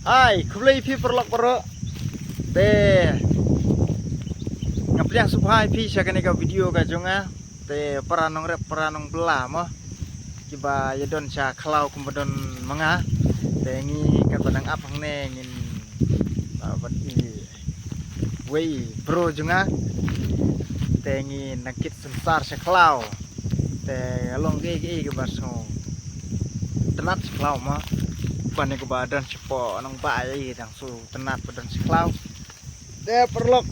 Hai, kembali pi perlok perok. Ngapliang subhai pi sakane ka video ka jonga. Peranong rep peranong belah mo. Kiba yadon sa klau kumbadon manga. Ngi kan padang apang ne ngin bat wei bro jonga. Ngi nakit sensar sa klau. Along ge ke baso. Tenat sa klau mo. Pane ko badan cepo nang bae dang su tenat badan seklau perlok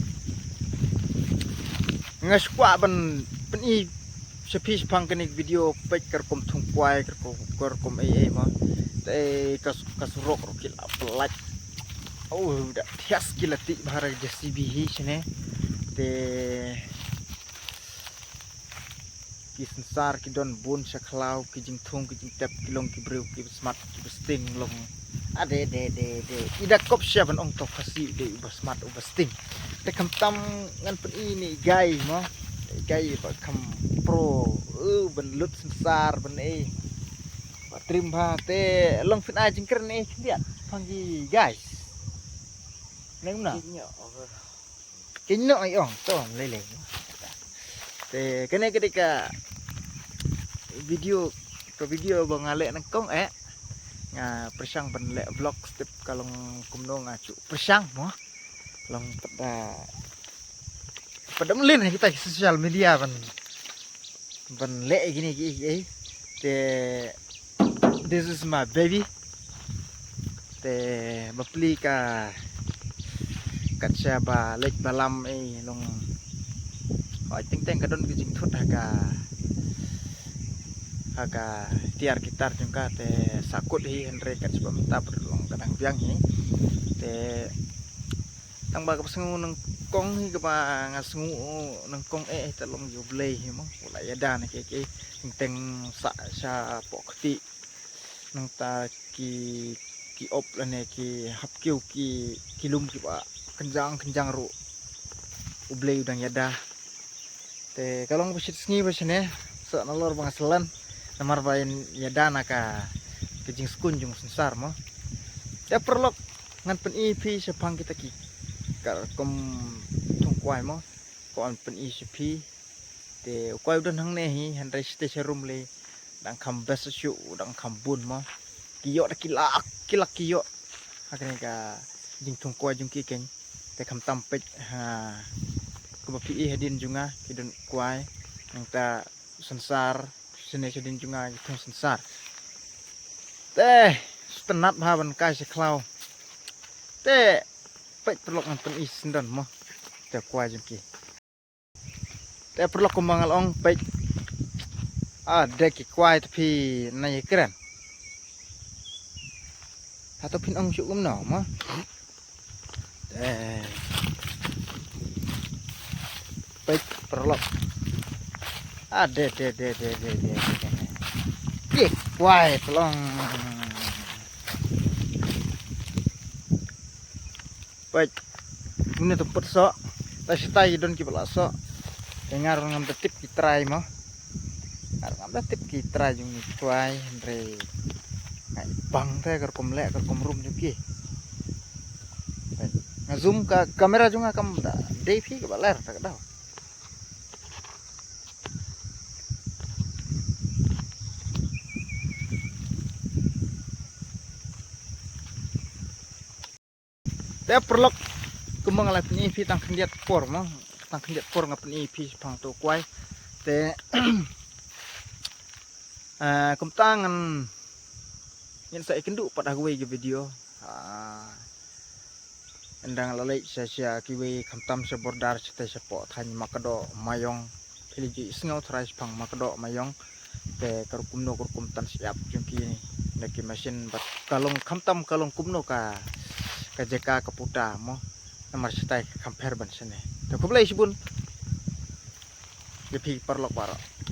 ngaswa ban peni sepis pangkenik video pek kerkom thungkwai kerkom ma kasurok rokil apelaj da tias kilati bahara jcb hi sine ki sensar ki don bun saklau ki jing thung ki jing tep ki long ki breu ki smart ki sting long ade ida kop siapan ong to khasi de smart sting te kam tam ngan pen ini gai mo gai ba kam pro ban lut sensar ban trim ba te long fin a jing kern liat panggi guys neng na kinyo ay ong to lele kene ketika video bang alek nang kong nga persang ban lek vlog step kalong kumno nga cu persang mo long pada melin kita sosial media ban lek gini this is my baby bapli ka katsa ba lek balam long I think kadon gijing thut haga tiar gitar jungka sakut hi henre kat sebab minta berlong kadang biang hi tang ba kasengu nang kong hi ka ngasengu nang kong talong jublei hi mo wala yada na ke teng sa pokti nang ta ki op lane ki hapkiu ki lum ki ba kenjang ru ublei udang yada kalong besit sngi besene so nalor bangaselan namar bain ya dana ka kejing skunjung sensar mo perlok ngan pen ip sepang kita ki kom tungkwai mo ko an pen ip kwai udan hang ne hi handai station room le dang kam besu dang kam bun mo kiyo da kilak kiyo hakane ka jing tungkwai jung ki ken te kam tampet kebapi hadin junga kidon kuai yang ta sensar sene sedin junga itu sensar tenat bahan kai seklau pek perlok ngan isindon mo te kuai jungki perlok kumangal ong pek dek kuai tapi nai keren atau pin ong syuk no mo baik perlok de why pelong baik ini tempat sok tastai don ki bala sok dengar ngam tetip ki try mo ngam tetip ki try jung ni tuai re ngai bang te kerkom lek kerkom rum jung ki zoom ka kamera jung kam da devi ke baler tak dah perlok kembang ala pen ip tang kendiat por mo tang kendiat por ngap pen ip pang to kwai kumtangan yen sa ikendu pada gue ge video endang lalai sia kiwe kamtam se bordar cete sepo than makado mayong piliji sngau thrais pang makado mayong karukumno kurkum tan siap jungki ni neki mesin bat kalong kamtam kalong kumno ka jeka kaputa mo namar sitai compare ban sene to kublai sibun yepi perlok baro